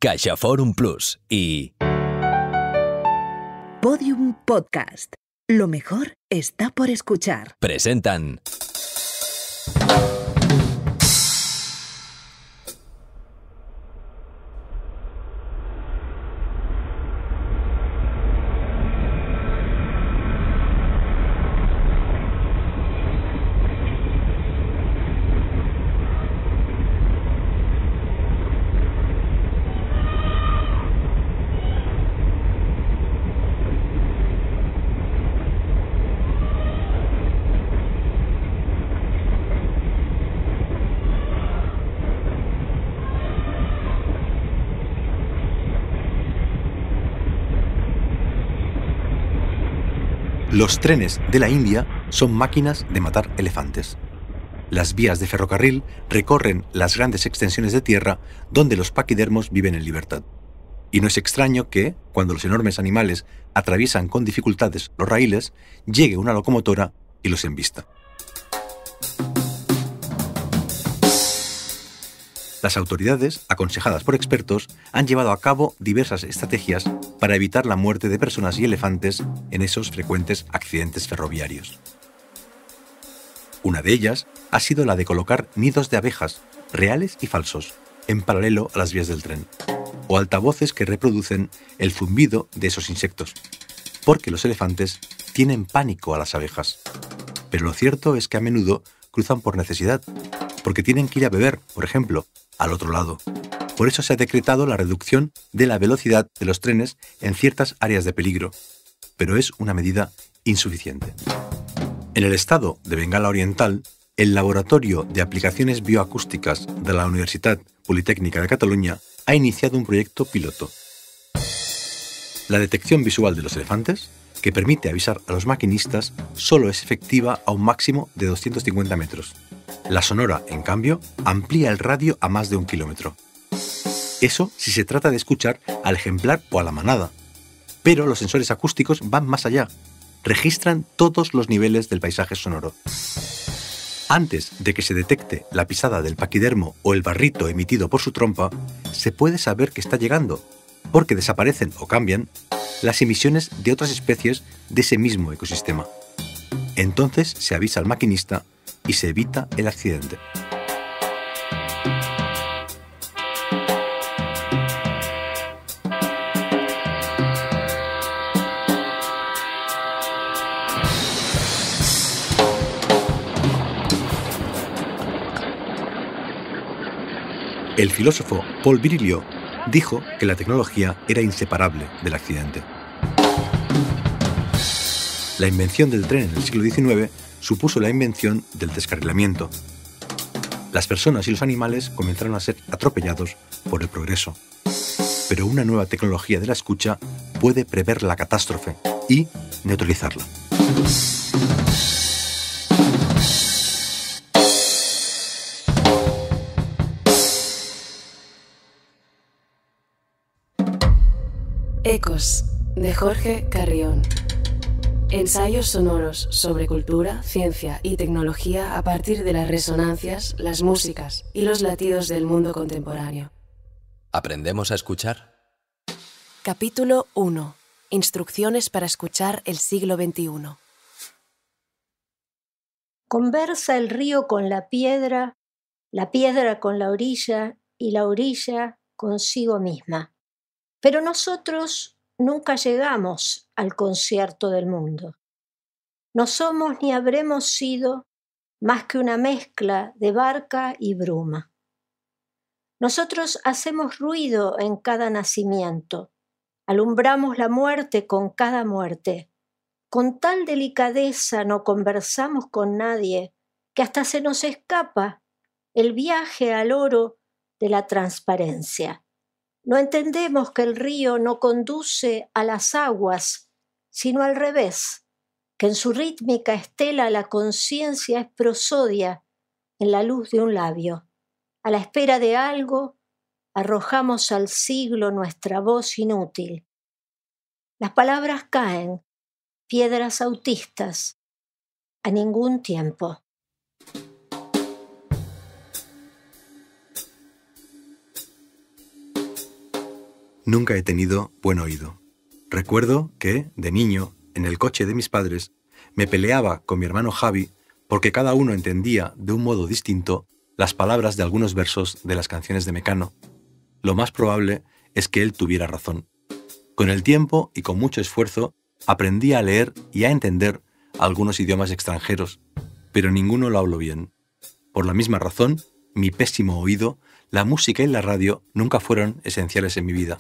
CaixaForum Plus y Podium Podcast. Lo mejor está por escuchar. presentan Los trenes de la India son máquinas de matar elefantes. Las vías de ferrocarril recorren las grandes extensiones de tierra donde los paquidermos viven en libertad. Y no es extraño que, cuando los enormes animales atraviesan con dificultades los raíles, llegue una locomotora y los embista. Las autoridades, aconsejadas por expertos, han llevado a cabo diversas estrategias para evitar la muerte de personas y elefantes en esos frecuentes accidentes ferroviarios. Una de ellas ha sido la de colocar nidos de abejas, reales y falsos, en paralelo a las vías del tren, o altavoces que reproducen el zumbido de esos insectos, porque los elefantes tienen pánico a las abejas. Pero lo cierto es que a menudo cruzan por necesidad, porque tienen que ir a beber, por ejemplo, al otro lado. Por eso se ha decretado la reducción de la velocidad de los trenes en ciertas áreas de peligro, pero es una medida insuficiente. En el estado de Bengala Oriental, el Laboratorio de Aplicaciones Bioacústicas de la Universitat Politécnica de Cataluña ha iniciado un proyecto piloto. La detección visual de los elefantes, que permite avisar a los maquinistas, solo es efectiva a un máximo de 250 metros. La sonora, en cambio, amplía el radio a más de 1 kilómetro. Eso si se trata de escuchar al ejemplar o a la manada. Pero los sensores acústicos van más allá. Registran todos los niveles del paisaje sonoro. Antes de que se detecte la pisada del paquidermo o el barrito emitido por su trompa, se puede saber que está llegando, porque desaparecen o cambian las emisiones de otras especies de ese mismo ecosistema. Entonces se avisa al maquinista y se evita el accidente. El filósofo Paul Virilio dijo que la tecnología era inseparable del accidente. La invención del tren en el siglo XIX supuso la invención del descarrilamiento. Las personas y los animales comenzaron a ser atropellados por el progreso. Pero una nueva tecnología de la escucha puede prever la catástrofe y neutralizarla. Ecos, de Jorge Carrión. Ensayos sonoros sobre cultura, ciencia y tecnología a partir de las resonancias, las músicas y los latidos del mundo contemporáneo. ¿Aprendemos a escuchar? Capítulo 1. Instrucciones para escuchar el siglo XXI. Conversa el río con la piedra con la orilla y la orilla consigo misma. Pero nosotros nunca llegamos al concierto del mundo. No somos ni habremos sido más que una mezcla de barca y bruma. Nosotros hacemos ruido en cada nacimiento, alumbramos la muerte con cada muerte. Con tal delicadeza no conversamos con nadie que hasta se nos escapa el viaje al oro de la transparencia. No entendemos que el río no conduce a las aguas, sino al revés, que en su rítmica estela la conciencia es prosodia en la luz de un labio. A la espera de algo, arrojamos al siglo nuestra voz inútil. Las palabras caen, piedras autistas, a ningún tiempo. Nunca he tenido buen oído. Recuerdo que, de niño, en el coche de mis padres, me peleaba con mi hermano Javi porque cada uno entendía de un modo distinto las palabras de algunos versos de las canciones de Mecano. Lo más probable es que él tuviera razón. Con el tiempo y con mucho esfuerzo, aprendí a leer y a entender algunos idiomas extranjeros, pero ninguno lo hablo bien. Por la misma razón, mi pésimo oído, la música y la radio nunca fueron esenciales en mi vida.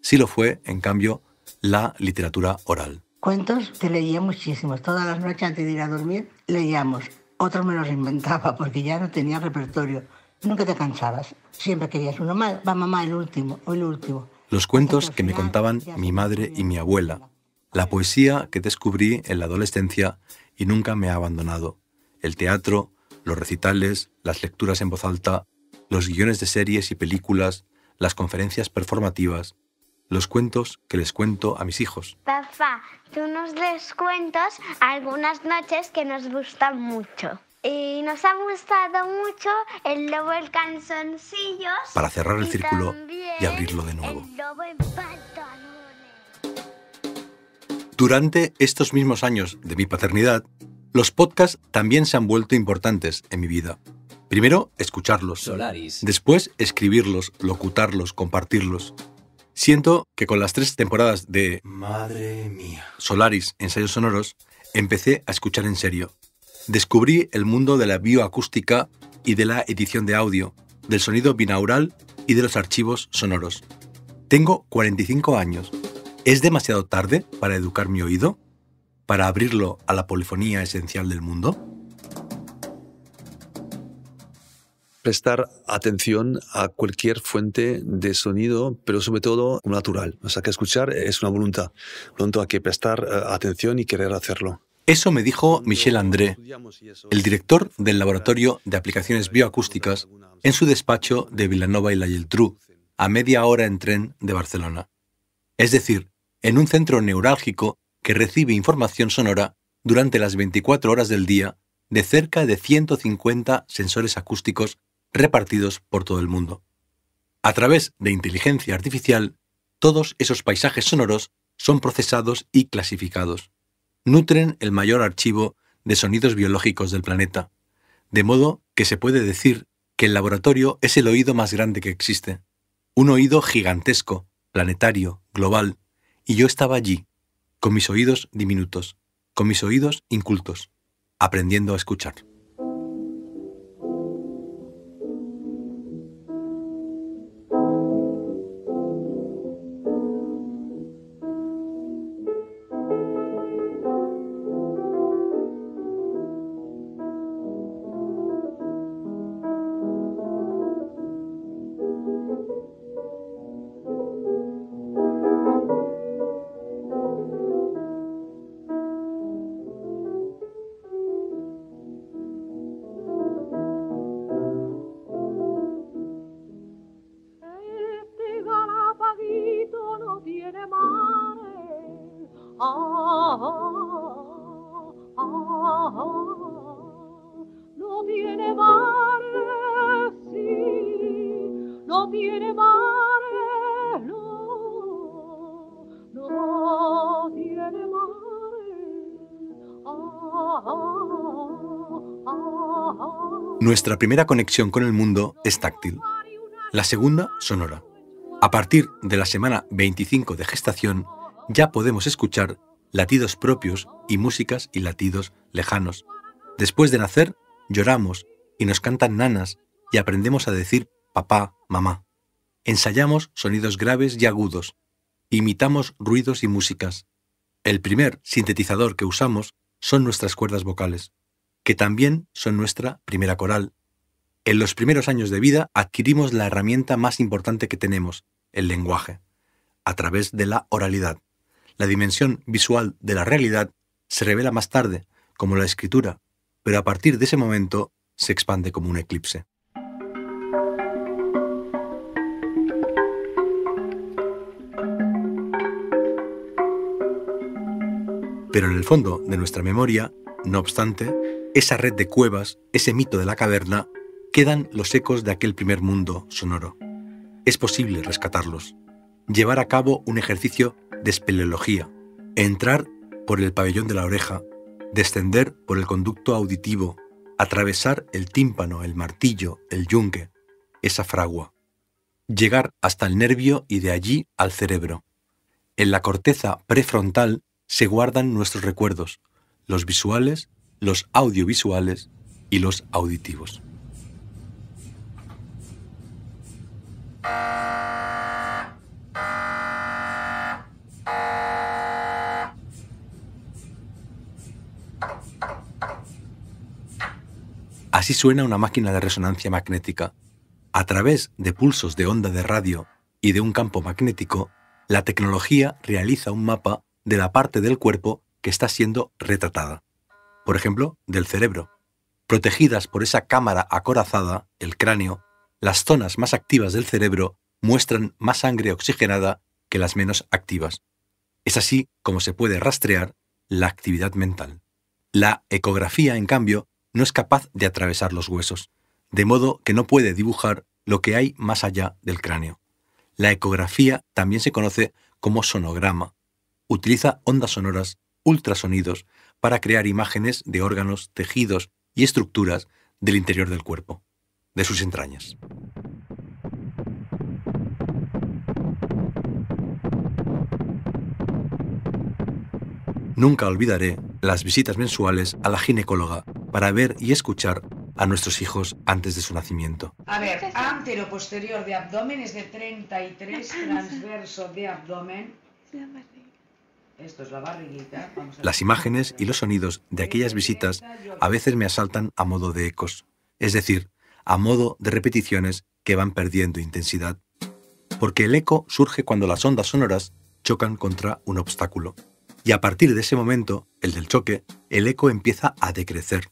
Sí lo fue, en cambio, la literatura oral. Cuentos te leía muchísimos. Todas las noches antes de ir a dormir leíamos. Otros me los inventaba porque ya no tenía repertorio. Nunca te cansabas. Siempre querías uno más. Va mamá, el último, el último. Los cuentos que me contaban mi madre y mi abuela. La poesía que descubrí en la adolescencia y nunca me ha abandonado. El teatro, los recitales, las lecturas en voz alta, los guiones de series y películas, las conferencias performativas, los cuentos que les cuento a mis hijos. Papá, tú nos des cuentos algunas noches que nos gustan mucho. Y nos ha gustado mucho El lobo en calzoncillos. Para cerrar el círculo y abrirlo de nuevo. El lobo en pantalones. Durante estos mismos años de mi paternidad, los podcasts también se han vuelto importantes en mi vida. Primero, escucharlos. Solaris. Después, escribirlos, locutarlos, compartirlos. Siento que con las 3 temporadas de Madre mía, Solaris, ensayos sonoros, empecé a escuchar en serio. Descubrí el mundo de la bioacústica y de la edición de audio, del sonido binaural y de los archivos sonoros. Tengo 45 años. ¿Es demasiado tarde para educar mi oído? ¿Para abrirlo a la polifonía esencial del mundo? Prestar atención a cualquier fuente de sonido, pero sobre todo natural. O sea, que escuchar es una voluntad. Por lo tanto, hay que prestar atención y querer hacerlo. Eso me dijo Michel André, el director del Laboratorio de Aplicaciones Bioacústicas, en su despacho de Vilanova y la Geltrú, a media hora en tren de Barcelona. Es decir, en un centro neurálgico que recibe información sonora durante las 24 horas del día de cerca de 150 sensores acústicos repartidos por todo el mundo. A través de inteligencia artificial, todos esos paisajes sonoros son procesados y clasificados. Nutren el mayor archivo de sonidos biológicos del planeta, de modo que se puede decir que el laboratorio es el oído más grande que existe. Un oído gigantesco, planetario, global, y yo estaba allí, con mis oídos diminutos, con mis oídos incultos, aprendiendo a escuchar. No tiene mare, sí, no tiene mare, no, no tiene mare. Nuestra primera conexión con el mundo es táctil, la segunda sonora. A partir de la semana 25 de gestación ya podemos escuchar latidos propios y músicas y latidos lejanos. Después de nacer, lloramos y nos cantan nanas y aprendemos a decir papá, mamá. Ensayamos sonidos graves y agudos. Imitamos ruidos y músicas. El primer sintetizador que usamos son nuestras cuerdas vocales, que también son nuestra primera coral. En los primeros años de vida adquirimos la herramienta más importante que tenemos, el lenguaje, a través de la oralidad. La dimensión visual de la realidad se revela más tarde, como la escritura, pero a partir de ese momento se expande como un eclipse. Pero en el fondo de nuestra memoria, no obstante, esa red de cuevas, ese mito de la caverna, quedan los ecos de aquel primer mundo sonoro. Es posible rescatarlos. llevar a cabo un ejercicio de espeleología, entrar por el pabellón de la oreja, descender por el conducto auditivo, atravesar el tímpano, el martillo, el yunque, esa fragua, llegar hasta el nervio y de allí al cerebro. En la corteza prefrontal se guardan nuestros recuerdos, los visuales, los audiovisuales y los auditivos. Así suena una máquina de resonancia magnética. A través de pulsos de onda de radio y de un campo magnético, la tecnología realiza un mapa de la parte del cuerpo que está siendo retratada. Por ejemplo, del cerebro. Protegidas por esa cámara acorazada, el cráneo, las zonas más activas del cerebro muestran más sangre oxigenada que las menos activas. Es así como se puede rastrear la actividad mental. La ecografía, en cambio, no es capaz de atravesar los huesos, de modo que no puede dibujar lo que hay más allá del cráneo. La ecografía también se conoce como sonograma. Utiliza ondas sonoras, ultrasonidos, para crear imágenes de órganos, tejidos y estructuras del interior del cuerpo, de sus entrañas. Nunca olvidaré las visitas mensuales a la ginecóloga para ver y escuchar a nuestros hijos antes de su nacimiento. A ver, antero-posterior de abdomen es de 33, transverso de abdomen. Esto es la barriguita. Las imágenes y los sonidos de aquellas visitas a veces me asaltan a modo de ecos, es decir, a modo de repeticiones que van perdiendo intensidad. Porque el eco surge cuando las ondas sonoras chocan contra un obstáculo. Y a partir de ese momento, el del choque, el eco empieza a decrecer.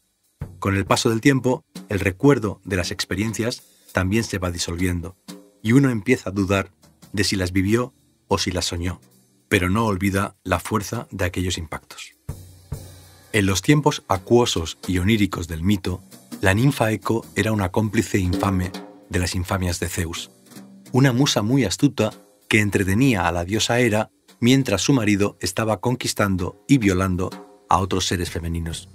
Con el paso del tiempo, el recuerdo de las experiencias también se va disolviendo, y uno empieza a dudar de si las vivió o si las soñó, pero no olvida la fuerza de aquellos impactos. En los tiempos acuosos y oníricos del mito, la ninfa Eco era una cómplice infame de las infamias de Zeus, una musa muy astuta que entretenía a la diosa Hera mientras su marido estaba conquistando y violando a otros seres femeninos.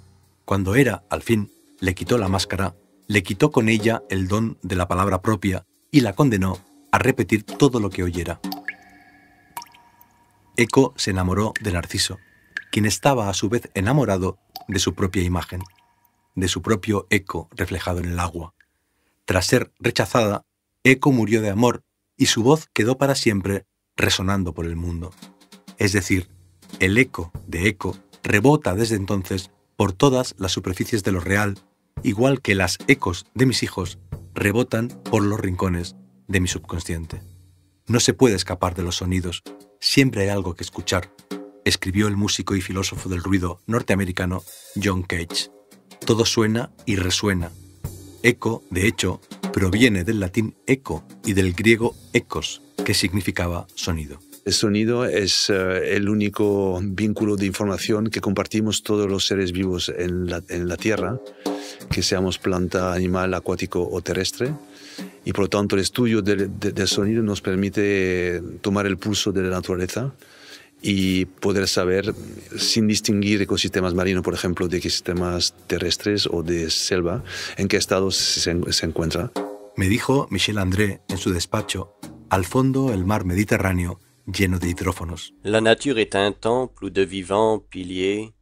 Cuando Hera, al fin, le quitó la máscara, le quitó con ella el don de la palabra propia y la condenó a repetir todo lo que oyera. Eco se enamoró de Narciso, quien estaba a su vez enamorado de su propia imagen, de su propio eco reflejado en el agua. Tras ser rechazada, Eco murió de amor y su voz quedó para siempre resonando por el mundo. Es decir, el eco de Eco rebota desde entonces por todas las superficies de lo real, igual que las ecos de mis hijos rebotan por los rincones de mi subconsciente. No se puede escapar de los sonidos, siempre hay algo que escuchar, escribió el músico y filósofo del ruido norteamericano John Cage. Todo suena y resuena. Eco, de hecho, proviene del latín eco y del griego ecos, que significaba sonido. El sonido es el único vínculo de información que compartimos todos los seres vivos en la Tierra, que seamos planta, animal, acuático o terrestre. Y por lo tanto el estudio del sonido nos permite tomar el pulso de la naturaleza y poder saber, sin distinguir ecosistemas marinos, por ejemplo, de ecosistemas terrestres o de selva, en qué estado se encuentra. Me dijo Michel André en su despacho, al fondo el mar Mediterráneo lleno de hidrófonos. La nature est un temple où de vivants piliers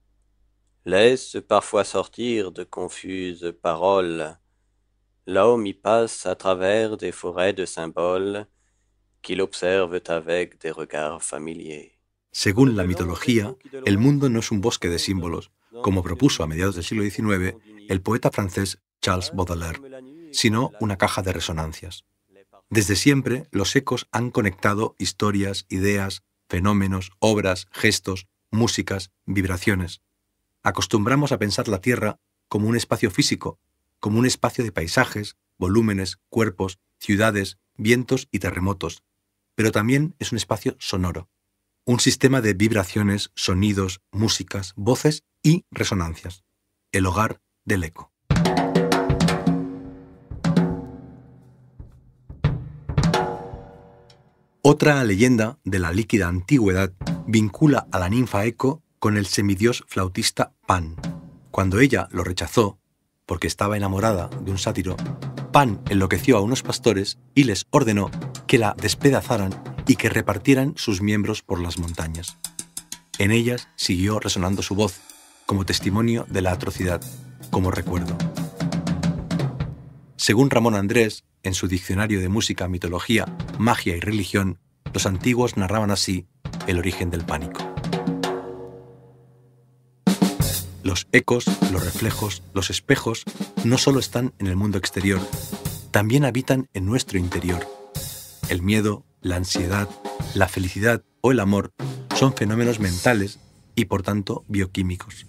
laissent parfois sortir de confuses paroles. L'homme y passe à travers des forêts de symboles qu'il observe avec des regards familiers. Según la mitología, el mundo no es un bosque de símbolos, como propuso a mediados del siglo XIX el poeta francés Charles Baudelaire, sino una caja de resonancias. Desde siempre, los ecos han conectado historias, ideas, fenómenos, obras, gestos, músicas, vibraciones. Acostumbramos a pensar la Tierra como un espacio físico, como un espacio de paisajes, volúmenes, cuerpos, ciudades, vientos y terremotos, pero también es un espacio sonoro, un sistema de vibraciones, sonidos, músicas, voces y resonancias, el hogar del eco. Otra leyenda de la líquida antigüedad vincula a la ninfa Eco con el semidios flautista Pan. Cuando ella lo rechazó, porque estaba enamorada de un sátiro, Pan enloqueció a unos pastores y les ordenó que la despedazaran y que repartieran sus miembros por las montañas. En ellas siguió resonando su voz, como testimonio de la atrocidad, como recuerdo. Según Ramón Andrés, en su diccionario de música, mitología, magia y religión, los antiguos narraban así el origen del pánico. Los ecos, los reflejos, los espejos no solo están en el mundo exterior, también habitan en nuestro interior. El miedo, la ansiedad, la felicidad o el amor son fenómenos mentales y por tanto bioquímicos.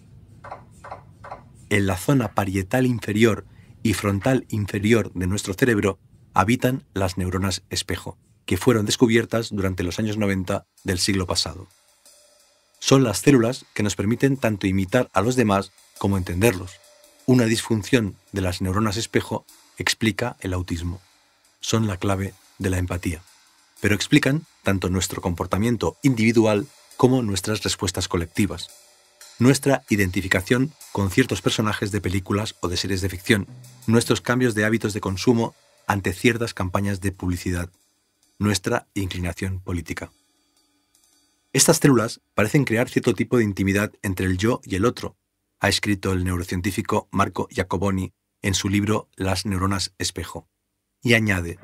En la zona parietal inferior y frontal inferior de nuestro cerebro habitan las neuronas espejo, que fueron descubiertas durante los años 90 del siglo pasado. Son las células que nos permiten tanto imitar a los demás como entenderlos. Una disfunción de las neuronas espejo explica el autismo. Son la clave de la empatía, pero explican tanto nuestro comportamiento individual como nuestras respuestas colectivas. Nuestra identificación con ciertos personajes de películas o de series de ficción, nuestros cambios de hábitos de consumo ante ciertas campañas de publicidad, nuestra inclinación política. Estas células parecen crear cierto tipo de intimidad entre el yo y el otro, ha escrito el neurocientífico Marco Iacoboni en su libro Las neuronas espejo. Y añade,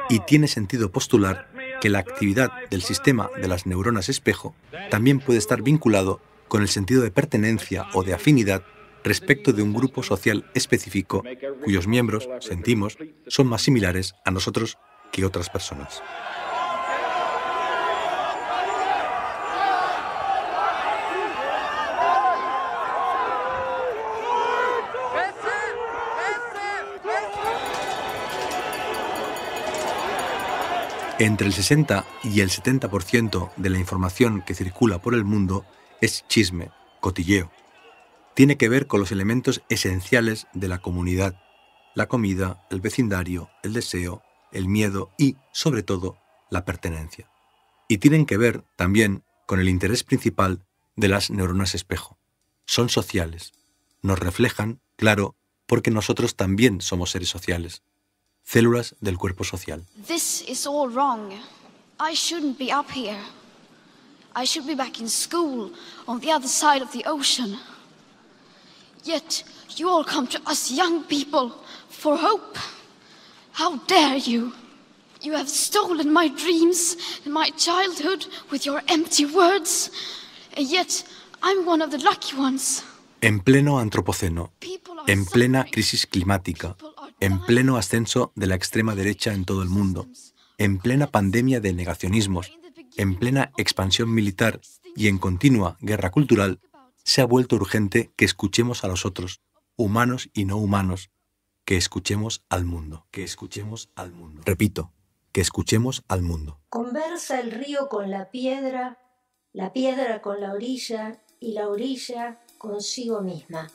y tiene sentido postular que la actividad del sistema de las neuronas espejo también puede estar vinculado con el sentido de pertenencia o de afinidad respecto de un grupo social específico cuyos miembros, sentimos, son más similares a nosotros que otras personas. Entre el 60 y el 70% de la información que circula por el mundo es chisme, cotilleo. Tiene que ver con los elementos esenciales de la comunidad, la comida, el vecindario, el deseo, el miedo y, sobre todo, la pertenencia. Y tienen que ver también con el interés principal de las neuronas espejo. Son sociales. Nos reflejan, claro, porque nosotros también somos seres sociales. Células del cuerpo social. This is all wrong. I shouldn't be up here. I should be back in school on the other side of the ocean. Yet you all come to us young people for hope. How dare you? You have stolen my dreams and my childhood with your empty words. And yet I'm one of the lucky ones. En pleno antropoceno, en plena crisis climática, en pleno ascenso de la extrema derecha en todo el mundo, en plena pandemia de negacionismos, en plena expansión militar y en continua guerra cultural, se ha vuelto urgente que escuchemos a los otros, humanos y no humanos, que escuchemos al mundo, que escuchemos al mundo. Repito, que escuchemos al mundo. Conversa el río con la piedra con la orilla y la orilla consigo misma.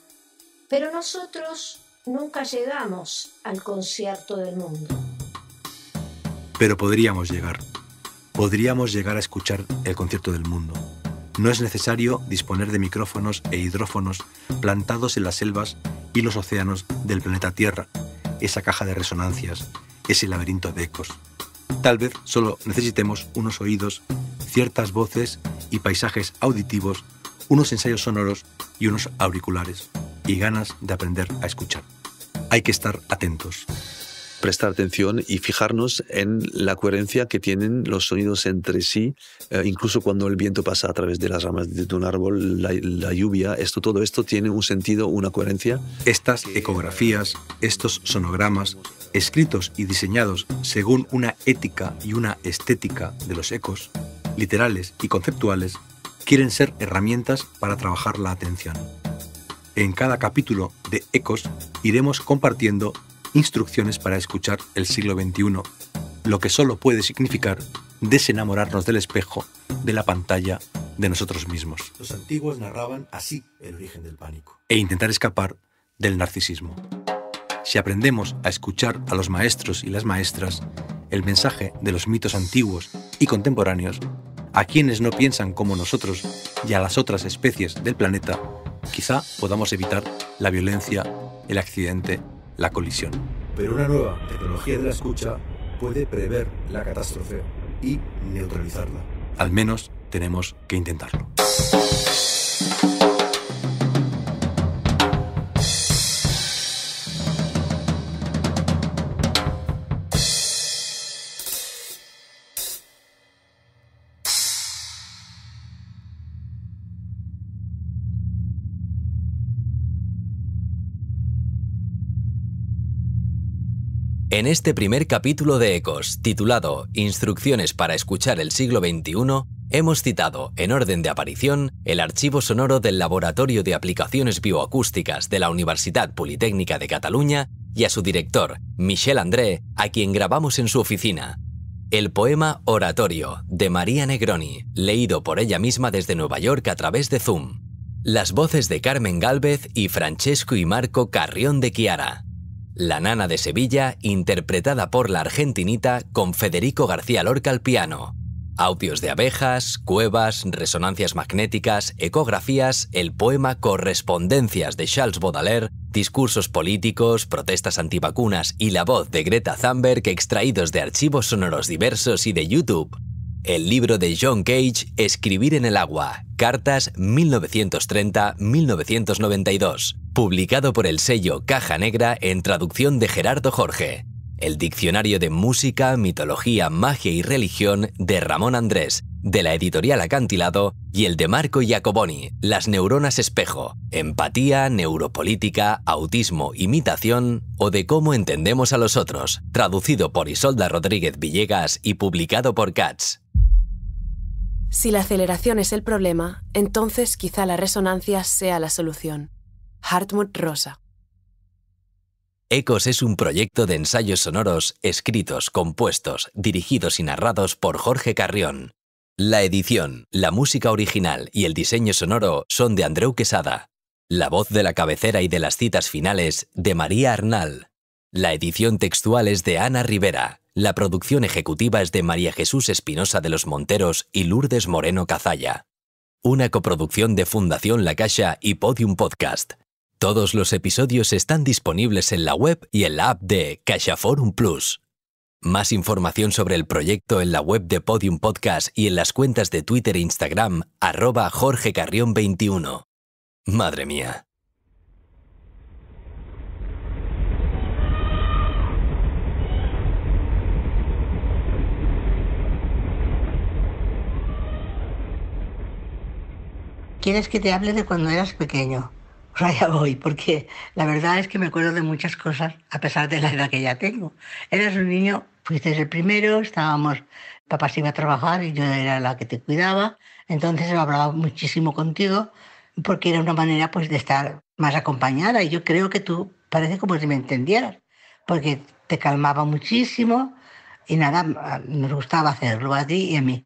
Pero nosotros nunca llegamos al concierto del mundo. Pero podríamos llegar a escuchar el concierto del mundo. No es necesario disponer de micrófonos e hidrófonos plantados en las selvas y los océanos del planeta Tierra, esa caja de resonancias, ese laberinto de ecos. Tal vez solo necesitemos unos oídos, ciertas voces y paisajes auditivos, unos ensayos sonoros y unos auriculares, y ganas de aprender a escuchar. Hay que estar atentos. Prestar atención y fijarnos en la coherencia que tienen los sonidos entre sí, incluso cuando el viento pasa a través de las ramas de un árbol, la lluvia, todo esto tiene un sentido, una coherencia. Estas ecografías, estos sonogramas, escritos y diseñados según una ética y una estética de los ecos, literales y conceptuales, quieren ser herramientas para trabajar la atención. En cada capítulo de Ecos iremos compartiendo instrucciones para escuchar el siglo XXI, lo que solo puede significar desenamorarnos del espejo, de la pantalla, de nosotros mismos. Los antiguos narraban así el origen del pánico. E intentar escapar del narcisismo. Si aprendemos a escuchar a los maestros y las maestras, el mensaje de los mitos antiguos y contemporáneos, a quienes no piensan como nosotros y a las otras especies del planeta, quizá podamos evitar la violencia, el accidente, la colisión. Pero una nueva tecnología de la escucha puede prever la catástrofe y neutralizarla. Al menos tenemos que intentarlo. En este primer capítulo de Ecos, titulado Instrucciones para escuchar el siglo XXI, hemos citado, en orden de aparición, el archivo sonoro del Laboratorio de Aplicaciones Bioacústicas de la Universitat Politécnica de Cataluña y a su director, Michel André, a quien grabamos en su oficina. El poema Oratorio, de María Negroni, leído por ella misma desde Nueva York a través de Zoom. Las voces de Carmen Gálvez y Francesco y Marco Carrión de Chiara. La Nana de Sevilla, interpretada por la argentinita con Federico García Lorca al piano. Audios de abejas, cuevas, resonancias magnéticas, ecografías, el poema Correspondencias de Charles Baudelaire, discursos políticos, protestas antivacunas y la voz de Greta Thunberg extraídos de archivos sonoros diversos y de YouTube. El libro de John Cage, Escribir en el agua, Cartas 1930-1992, publicado por el sello Caja Negra en traducción de Gerardo Jorge. El diccionario de música, mitología, magia y religión de Ramón Andrés, de la editorial Acantilado, y el de Marco Iacoboni, Las neuronas espejo, empatía, neuropolítica, autismo, imitación o de cómo entendemos a los otros, traducido por Isolda Rodríguez Villegas y publicado por Katz. Si la aceleración es el problema, entonces quizá la resonancia sea la solución. Hartmut Rosa. Ecos es un proyecto de ensayos sonoros escritos, compuestos, dirigidos y narrados por Jorge Carrión. La edición, la música original y el diseño sonoro son de Andreu Quesada. La voz de la cabecera y de las citas finales de María Arnal. La edición textual es de Ana Rivera. La producción ejecutiva es de María Jesús Espinosa de los Monteros y Lourdes Moreno Cazalla. Una coproducción de Fundación La Caixa y Podium Podcast. Todos los episodios están disponibles en la web y en la app de CaixaForum Plus. Más información sobre el proyecto en la web de Podium Podcast y en las cuentas de Twitter e Instagram @JorgeCarrión21. Madre mía. ¿Quieres que te hable de cuando eras pequeño? Pues allá voy, porque la verdad es que me acuerdo de muchas cosas, a pesar de la edad que ya tengo. Eras un niño, fuiste el primero, papá se iba a trabajar y yo era la que te cuidaba, entonces he hablado muchísimo contigo, porque era una manera pues de estar más acompañada, y yo creo que tú parece como si me entendieras, porque te calmaba muchísimo y nada, nos gustaba hacerlo a ti y a mí.